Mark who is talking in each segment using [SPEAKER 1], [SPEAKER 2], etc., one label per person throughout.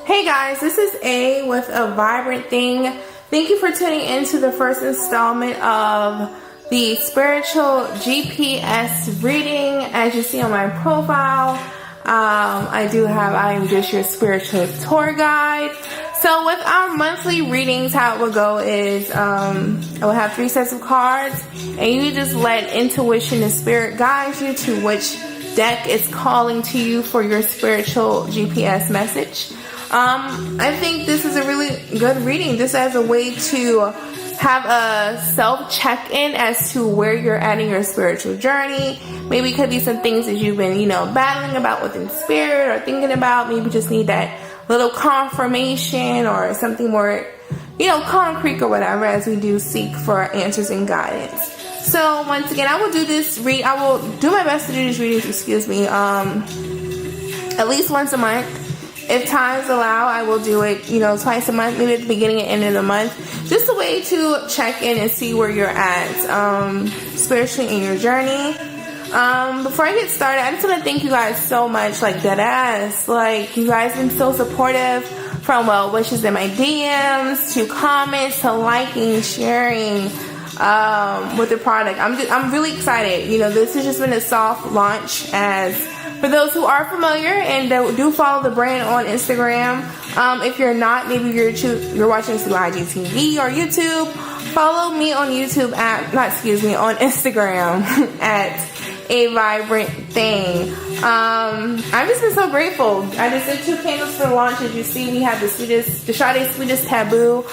[SPEAKER 1] Hey guys, this is A with a Vibrant Thing. Thank you for tuning in to the first installment of the spiritual GPS reading. As you see on my profile, I am just your spiritual tour guide. So with our monthly readings, how it will go is I will have 3 sets of cards, and you just let intuition and spirit guide you to which deck is calling to you for your spiritual GPS message. I think this is a really good reading, just as a way to have a self check-in as to where you're at in your spiritual journey. Maybe it could be some things that you've been, battling about within spirit or thinking about. Maybe you just need that little confirmation or something more, concrete or whatever, as we do seek for answers and guidance. So once again, I will do my best to do these readings, at least once a month. If times allow, I will do it, twice a month, maybe at the beginning and end of the month. Just a way to check in and see where you're at spiritually in your journey. Before I get started, I just want to thank you guys so much, deadass. You guys have been so supportive, from well wishes in my DMs, to comments, to liking, sharing with the product. I'm really excited. This has just been a soft launch. As for those who are familiar and do follow the brand on Instagram, if you're not, maybe you're watching through IGTV or YouTube, follow me on YouTube on Instagram at A Vibrant Thing. I've just been so grateful. I just did 2 candles for the launch. As you see, we have the Sade Sweetest Taboo,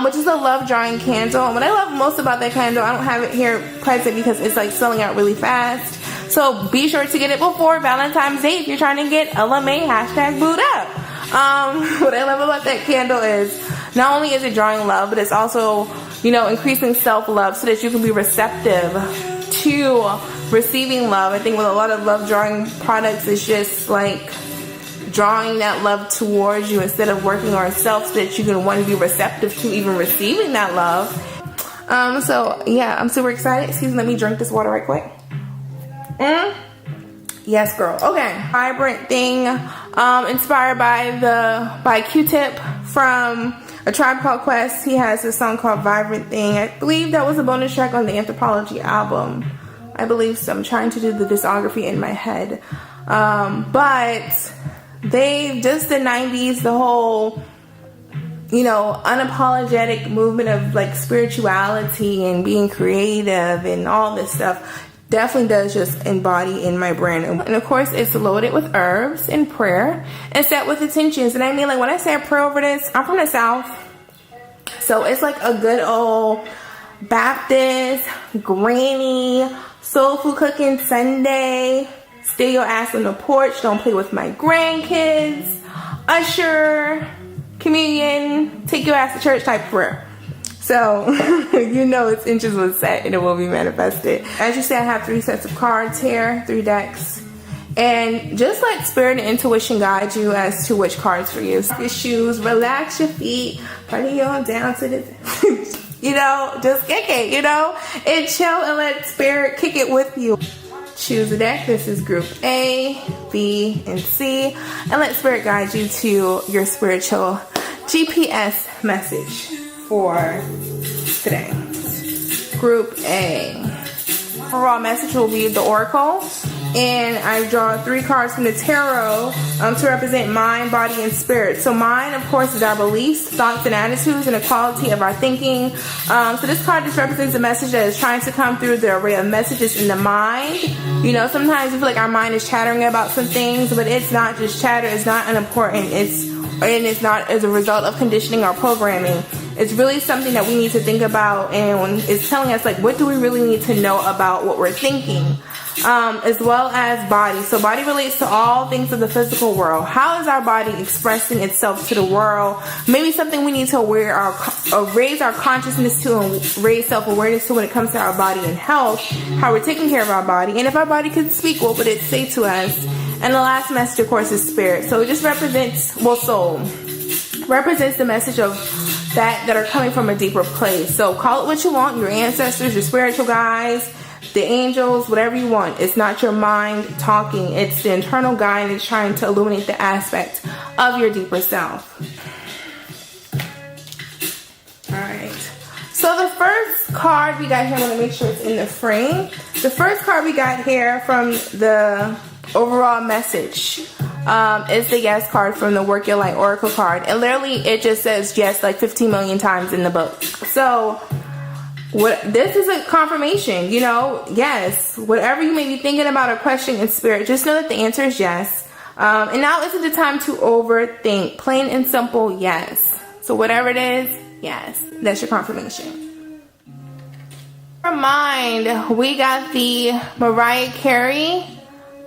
[SPEAKER 1] which is a love drawing candle. And what I love most about that candle, I don't have it here present because it's selling out really fast. So be sure to get it before Valentine's Day if you're trying to get LMA #boot up. What I love about that candle is not only is it drawing love, but it's also, increasing self-love so that you can be receptive to receiving love. I think with a lot of love drawing products, it's just drawing that love towards you instead of working on yourself so that you can want to be receptive to even receiving that love. So yeah, I'm super excited. Excuse me, let me drink this water right quick. Yes, girl. Okay. Vibrant Thing, inspired by Q-Tip from A Tribe Called Quest. He has this song called Vibrant Thing. I believe that was a bonus track on the Anthropology album. I believe so. I'm trying to do the discography in my head. But they, just the 90s, the whole, unapologetic movement of spirituality and being creative and all this stuff definitely does just embody in my brand. And of course, it's loaded with herbs and prayer and set with intentions. And I mean, when I say a prayer over this, I'm from the South. So it's a good old Baptist, granny, soul food cooking Sunday, stay your ass on the porch, don't play with my grandkids, usher, communion, take your ass to church type prayer. So, its inches was set and it will be manifested. As you see, I have 3 sets of cards here, 3 decks. And just let spirit and intuition guide you as to which cards for you. Your shoes, relax your feet, party on down to the, just kick it, and chill and let spirit kick it with you. Choose a deck. This is group A, B, and C. And let spirit guide you to your spiritual GPS message for today. Group A. Overall message will be the Oracle, and I draw 3 cards from the tarot to represent mind, body, and spirit. So mind, of course, is our beliefs, thoughts, and attitudes, and the quality of our thinking. So this card just represents a message that is trying to come through the array of messages in the mind. Sometimes we feel like our mind is chattering about some things, but it's not just chatter. It's not unimportant. It's not as a result of conditioning or programming. It's really something that we need to think about, and it's telling us what do we really need to know about what we're thinking, as well as body. So body relates to all things of the physical world. How is our body expressing itself to the world? Maybe something we need to raise our consciousness to and raise self-awareness to when it comes to our body and health, how we're taking care of our body. And if our body could speak, what would it say to us? And the last message, of course, is spirit. So it just represents, soul. Represents the message of that are coming from a deeper place. So call it what you want, your ancestors, your spiritual guides, the angels, whatever you want. It's not your mind talking. It's the internal guide that's trying to illuminate the aspect of your deeper self. Alright. So the first card we got here, I'm going to make sure it's in the frame. The first card we got here from the overall message is the yes card from the Work Your Light Oracle card. And literally it just says yes like 15 million times in the book. So this is a confirmation, you know, yes. Whatever you may be thinking about or questioning in spirit, just know that the answer is yes. And now isn't the time to overthink. Plain and simple, yes. So whatever it is, yes. That's your confirmation. For mind, we got the Mariah Carey,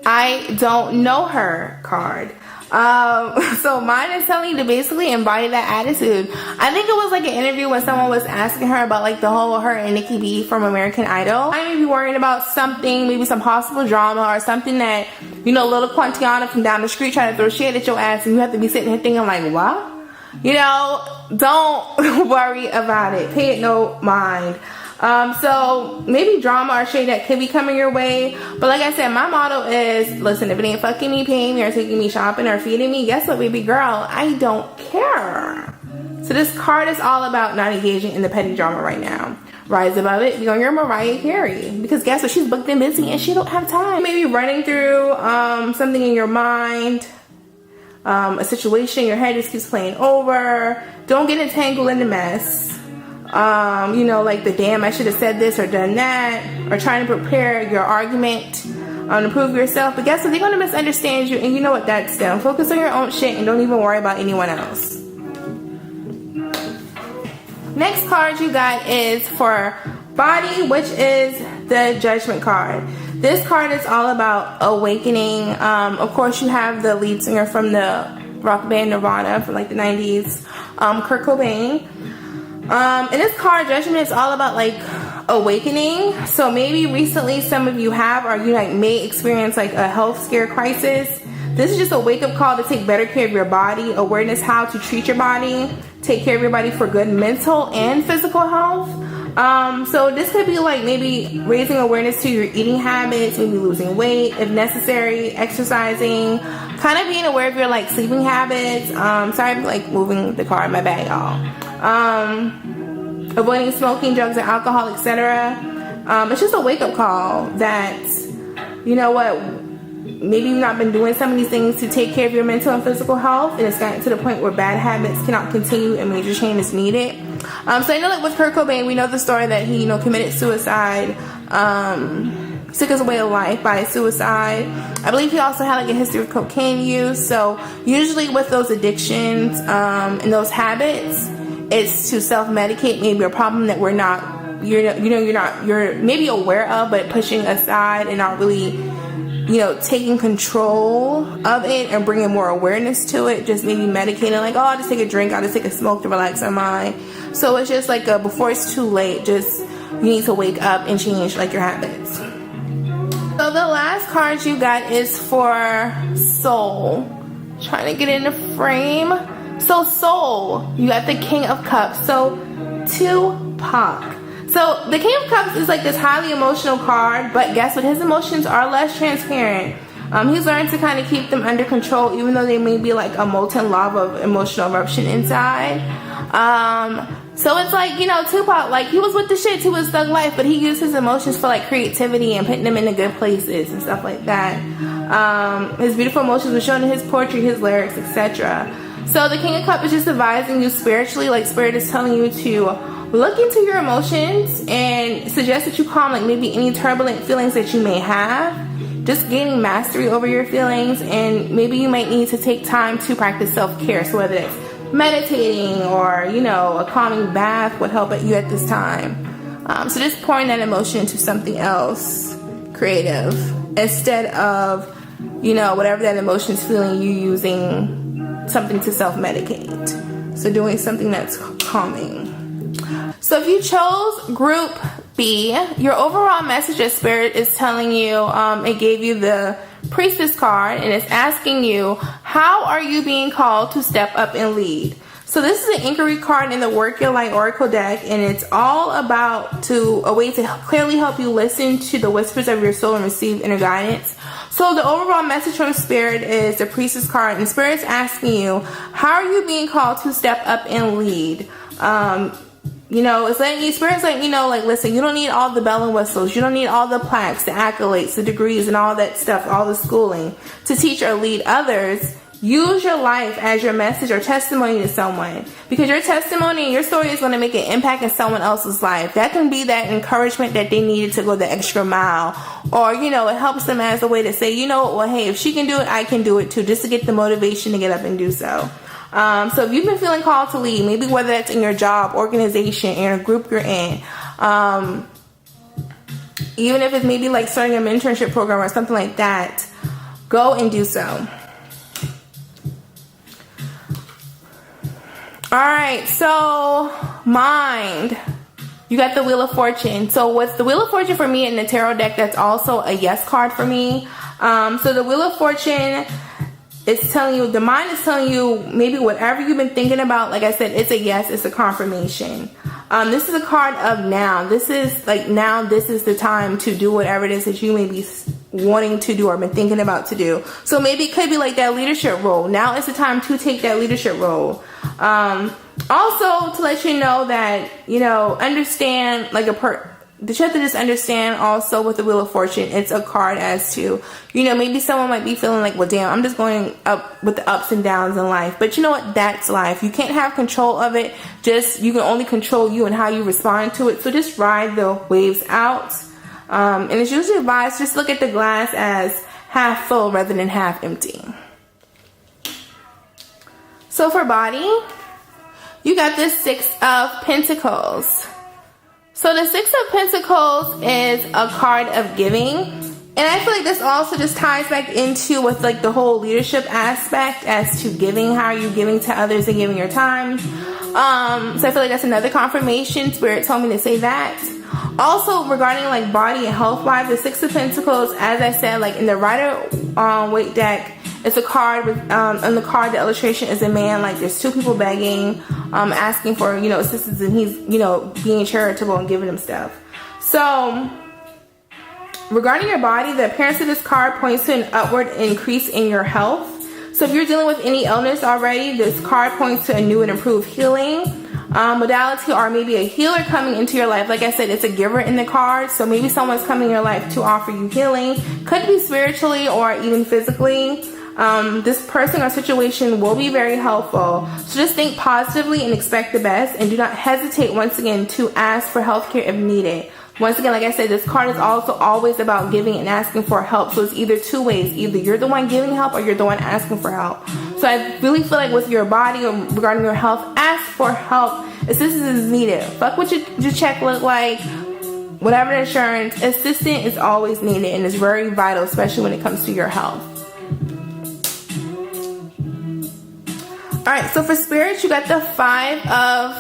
[SPEAKER 1] I Don't Know Her card. So mine is telling you to basically embody that attitude. I think it was like an interview when someone was asking her about like the whole her and Nikki B from American Idol. I may be worrying about something, maybe some possible drama or something that, you know, little Quantiana from down the street trying to throw shade at your ass, and you have to be sitting here thinking like, what? You know, don't worry about it. Pay it no mind. So maybe drama or shade that could be coming your way. But like I said, my motto is, listen, if it ain't fucking me, paying me, or taking me shopping, or feeding me, guess what, baby girl? I don't care. So this card is all about not engaging in the petty drama right now. Rise above it. Be on your Mariah Carey. Because guess what? She's booked and busy and she don't have time. Maybe running through something in your mind. A situation in your head just keeps playing over. Don't get entangled in the mess. You know, like the damn I should have said this or done that, or trying to prepare your argument to prove yourself. But guess what? They're going to misunderstand you, and you know what that's done. Focus on your own shit and don't even worry about anyone else. Next card you got is for body, which is the Judgment card. This card is all about awakening. Of course, you have the lead singer from the rock band Nirvana from like the 90s, Kurt Cobain. And this card, Judgment, is all about like awakening. So maybe recently some of you have, or you like may experience like a health scare crisis. This is just a wake-up call to take better care of your body, awareness how to treat your body, take care of your body for good mental and physical health. So this could be like maybe raising awareness to your eating habits, maybe losing weight if necessary, exercising, kind of being aware of your like sleeping habits. Sorry, I'm like moving the card in my bag, y'all. Avoiding smoking, drugs, and alcohol, etc. It's just a wake-up call that, you know what, maybe you've not been doing some of these things to take care of your mental and physical health, and it's gotten to the point where bad habits cannot continue and major change is needed. So I know that with Kurt Cobain, we know the story that he, you know, committed suicide, took his way of life by suicide. I believe he also had like a history of cocaine use. So usually with those addictions and those habits, it's to self-medicate maybe a problem that we're not, you're maybe aware of, but pushing aside and not really, you know, taking control of it and bringing more awareness to it. Just maybe medicating, like, oh, I'll just take a drink, I'll just take a smoke to relax my mind. So it's just like before it's too late, just you need to wake up and change like your habits. So the last card you got is for soul. Trying to get in the frame. So soul, you got the King of Cups. So Tupac. So the King of Cups is like this highly emotional card, but guess what? His emotions are less transparent. He's learned to kind of keep them under control, even though they may be like a molten lava of emotional eruption inside. So it's like, you know, Tupac, like he was with the shit to his thug life, but he used his emotions for like creativity and putting them into good places and stuff like that. His beautiful emotions were shown in his poetry, his lyrics, etc. So the King of Cups is just advising you spiritually, like Spirit is telling you to look into your emotions and suggest that you calm like maybe any turbulent feelings that you may have. Just gaining mastery over your feelings, and maybe you might need to take time to practice self-care. So whether it's meditating or, you know, a calming bath would help you at this time. So just pouring that emotion into something else creative instead of, you know, whatever that emotion is feeling, you using something to self-medicate. So doing something that's calming. So if you chose group B, your overall message of Spirit is telling you, it gave you the Priestess card, and it's asking you, How are you being called to step up and lead? So this is an inquiry card in the Work Your Light Oracle deck, and it's all about a way to clearly help you listen to the whispers of your soul and receive inner guidance. So the overall message from Spirit is the Priestess card, and Spirit's asking you, how are you being called to step up and lead? It's letting you, Spirit's letting you know, like, listen, you don't need all the bell and whistles. You don't need all the plaques, the accolades, the degrees, and all that stuff, all the schooling to teach or lead others. Use your life as your message or testimony to someone, because your testimony and your story is going to make an impact in someone else's life. That can be that encouragement that they needed to go the extra mile, or, it helps them as a way to say, well, hey, if she can do it, I can do it too, just to get the motivation to get up and do so. So if you've been feeling called to lead, maybe whether that's in your job, organization, in a group you're in, even if it's maybe like starting a mentorship program or something like that, go and do so. All right, so mind. You got the Wheel of Fortune. So what's the Wheel of Fortune for me in the tarot deck? That's also a yes card for me. So the Wheel of Fortune is telling you, the mind is telling you maybe whatever you've been thinking about. Like I said, it's a yes, it's a confirmation. This is a card of now. This is like now, this is the time to do whatever it is that you may be wanting to do or been thinking about to do. So maybe it could be like that leadership role. Now is the time to take that leadership role. Also to let you know that, understand like that you have to just understand also with the Wheel of Fortune, it's a card as to, maybe someone might be feeling like, well, damn, I'm just going up with the ups and downs in life. But you know what? That's life. You can't have control of it. You can only control you and how you respond to it. So just ride the waves out. And it's usually advised, just look at the glass as half full rather than half empty. So for body, you got this Six of Pentacles. So the Six of Pentacles is a card of giving. And I feel like this also just ties back into with like the whole leadership aspect as to giving. How are you giving to others and giving your time? So I feel like that's another confirmation. Spirit told me to say that. Also regarding like body and health wise, the Six of Pentacles, as I said, like in the Rider-Waite deck, it's a card with, on the card, the illustration is a man, like there's two people begging, asking for, assistance, and he's, being charitable and giving them stuff. So regarding your body, the appearance of this card points to an upward increase in your health. So if you're dealing with any illness already, this card points to a new and improved healing modality, or maybe a healer coming into your life. Like I said, it's a giver in the card. So maybe someone's coming in your life to offer you healing. Could be spiritually or even physically. This person or situation will be very helpful. So just think positively and expect the best, and do not hesitate once again to ask for healthcare if needed. Once again, like I said, this card is also always about giving and asking for help. So it's either two ways. Either you're the one giving help or you're the one asking for help. So I really feel like with your body or regarding your health, ask for help. Assistance is needed. Fuck what your check look like. Whatever the insurance, assistance is always needed, and it's very vital, especially when it comes to your health. Alright, so for Spirit, you got the Five of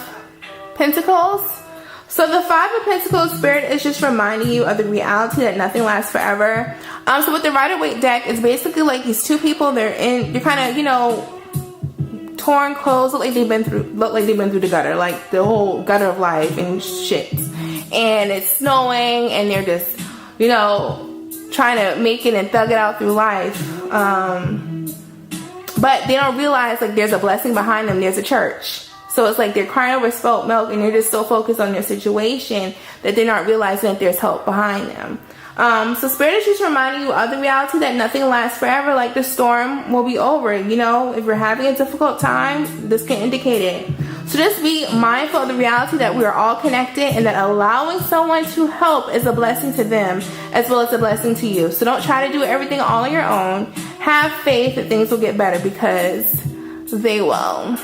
[SPEAKER 1] Pentacles. So the Five of Pentacles, Spirit is just reminding you of the reality that nothing lasts forever. So with the Rider-Waite deck, it's basically like these two people, they're kind of, torn clothes, look like they've been through the gutter, like the whole gutter of life and shit. And it's snowing, and they're just, trying to make it and thug it out through life. But they don't realize like there's a blessing behind them. There's a church. So it's like they're crying over spilt milk, and they're just so focused on their situation that they're not realizing that there's help behind them. So Spirit is just reminding you of the reality that nothing lasts forever. Like the storm will be over. If you're having a difficult time, this can indicate it. So just be mindful of the reality that we are all connected, and that allowing someone to help is a blessing to them as well as a blessing to you. So don't try to do everything all on your own. Have faith that things will get better, because they will.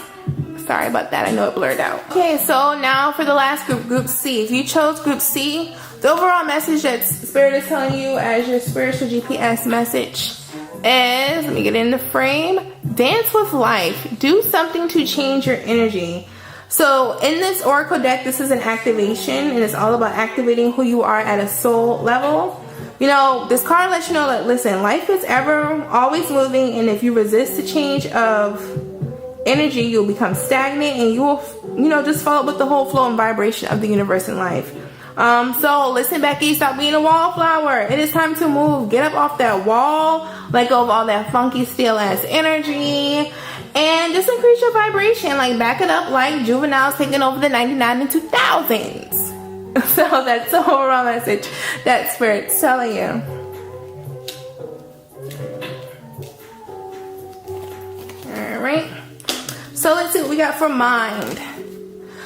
[SPEAKER 1] Sorry about that. I know it blurred out. Okay, so now for the last group, Group C. If you chose Group C, the overall message that Spirit is telling you as your spiritual GPS message is, let me get in the frame, dance with life. Do something to change your energy. So in this Oracle deck, this is an activation, and it's all about activating who you are at a soul level. you know, this card lets you know that, listen, life is ever always moving, and if you resist the change of energy, you'll become stagnant, and you will, you know, just follow with the whole flow and vibration of the universe in life. So listen, Becky, stop being a wallflower. It is time to move. Get up off that wall, let go of all that funky steel ass energy, and just increase your vibration. Like, back it up like juveniles taking over the 99 and 2000s. So that's the overall message that Spirit's telling you. Alright. So let's see what we got for mind.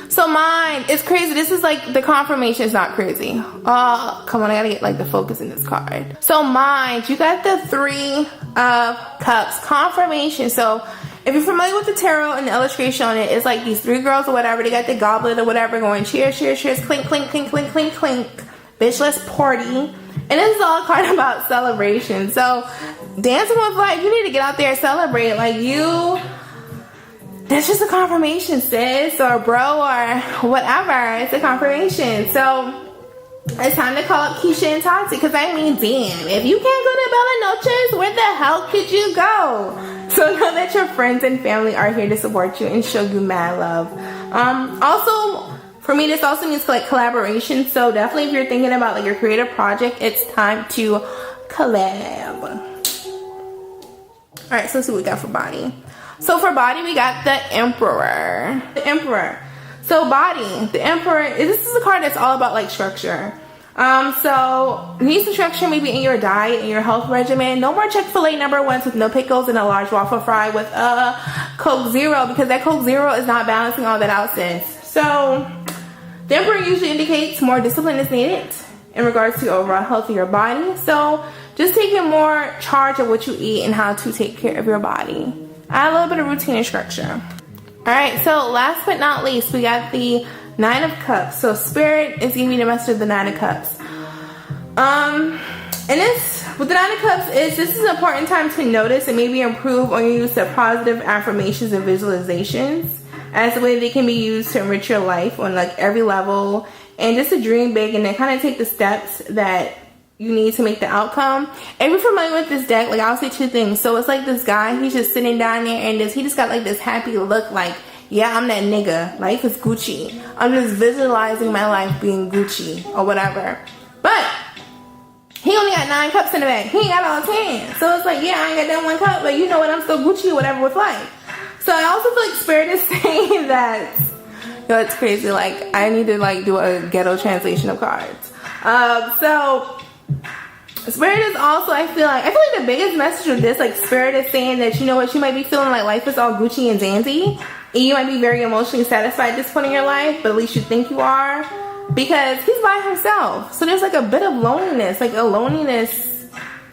[SPEAKER 1] So mind, it's crazy. This is like, the confirmation is not crazy. Oh, come on, I gotta get like the focus in this card. So mind, you got the 3 of Cups. Confirmation. So if you're familiar with the tarot and the illustration on it, it's like these 3 girls or whatever. They got the goblet or whatever going cheers, cheers, cheers, clink, clink, clink, clink, clink, clink. Bitch, let's party. And this is all a card about celebration. So dancing with life, you need to get out there and celebrate. Like, you, that's just a confirmation, sis, or bro, or whatever. It's a confirmation. So it's time to call up Keisha and Tati, because I mean, damn, if you can't go to Bella Noches, where the hell could you go? So know that your friends and family are here to support you and show you mad love. Also, for me, this also means like collaboration. So definitely, if you're thinking about like your creative project, it's time to collab. All right, so let's see what we got for body. So for body, we got the Emperor. The Emperor. So body, the Emperor, this is a card that's all about like structure. So you need some structure maybe in your diet and your health regimen. No more Chick-fil-A #1s with no pickles and a large waffle fry with a Coke Zero, because that Coke Zero is not balancing all that out, sis. So the Emperor usually indicates more discipline is needed in regards to overall health of your body. So just taking more charge of what you eat and how to take care of your body. Add a little bit of routine and structure. Alright, so last but not least, we got the 9 of Cups. So Spirit is giving you the message of the 9 of Cups. And this, with the 9 of Cups, this is an important time to notice and maybe improve on your use of positive affirmations and visualizations, as a way they can be used to enrich your life on like every level, and just to dream big and then kind of take the steps that you need to make the outcome. If you're familiar with this deck, like, I'll say 2 things. So it's like this guy, he's just sitting down there, and he just got like this happy look, like, yeah, I'm that nigga. Life is Gucci. I'm just visualizing my life being Gucci or whatever. But he only got 9 cups in the bag. He ain't got all 10. So it's like, yeah, I ain't got that 1 cup, but you know what? I'm still Gucci or whatever with life. So I also feel like Spirit is saying that, yo, it's crazy. Like, I need to like do a ghetto translation of cards. So Spirit is also, I feel like the biggest message of this, like, Spirit is saying that, you know what, you might be feeling like life is all Gucci and dandy, and you might be very emotionally satisfied at this point in your life, but at least you think you are, because he's by himself. So there's like a bit of loneliness, like a loneliness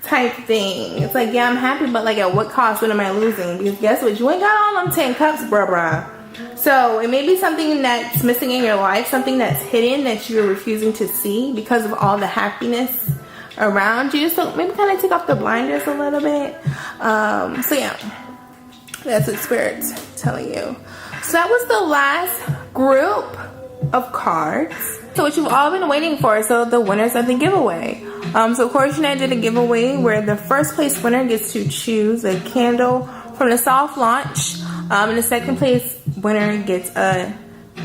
[SPEAKER 1] type thing. It's like, yeah, I'm happy, but like, at what cost? What am I losing? Because guess what, you ain't got all them 10 cups, bruh. So it may be something that's missing in your life, something that's hidden that you're refusing to see because of all the happiness around you. So maybe kind of take off the blinders a little bit. So yeah, that's what Spirit's telling you. So that was the last group of cards. So what you've all been waiting for, so the winners of the giveaway. So of course, I did a giveaway where the first place winner gets to choose a candle from the soft launch, and the second place winner gets a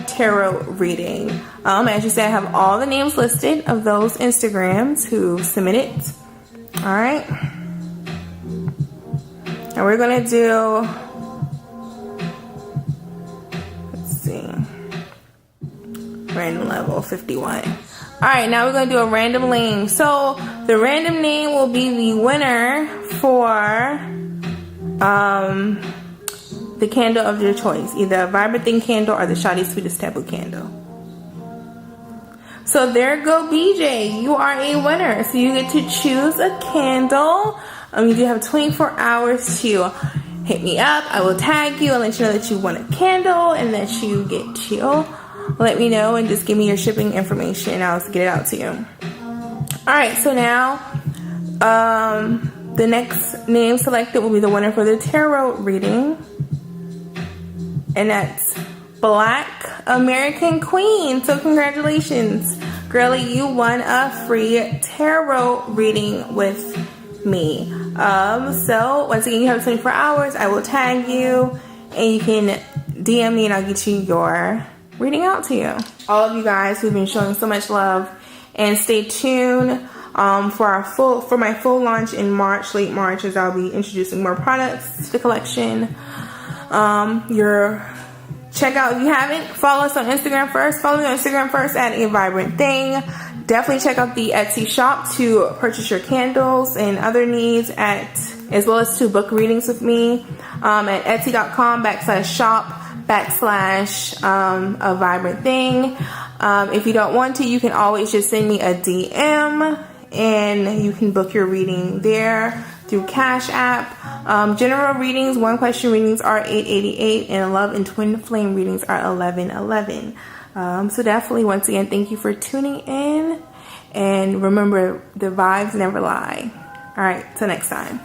[SPEAKER 1] tarot reading. As you said, I have all the names listed of those Instagrams who submitted. Alright. And we're gonna do, let's see, random level 51. Alright, now we're gonna do a random name. So the random name will be the winner for the candle of your choice, either a Vibrant Thang candle or the Shoddy Sweetest Taboo candle. So there go, BJ. You are a winner. So you get to choose a candle. You do have 24 hours to hit me up. I will tag you and let you know that you want a candle and that you get to let me know and just give me your shipping information and I'll get it out to you. Alright, so now the next name selected will be the winner for the tarot reading. And that's Black American Queen. So congratulations. girly, you won a free tarot reading with me. So once again, you have 24 hours. I will tag you and you can DM me and I'll get you your reading out to you. All of you guys who've been showing so much love, and stay tuned for my full launch in March, late March, as I'll be introducing more products to the collection. Check out, if you haven't, follow us on Instagram first. Follow me on Instagram first at A Vibrant Thing. Definitely check out the Etsy shop to purchase your candles and other needs, as well as to book readings with me at etsy.com/shop/A Vibrant Thing. If you don't want to, you can always just send me a DM and you can book your reading there through Cash App. General readings, 1-question readings are $8.88, and love and twin flame readings are $11.11. So definitely, once again, thank you for tuning in, and remember, the vibes never lie. All right, till next time.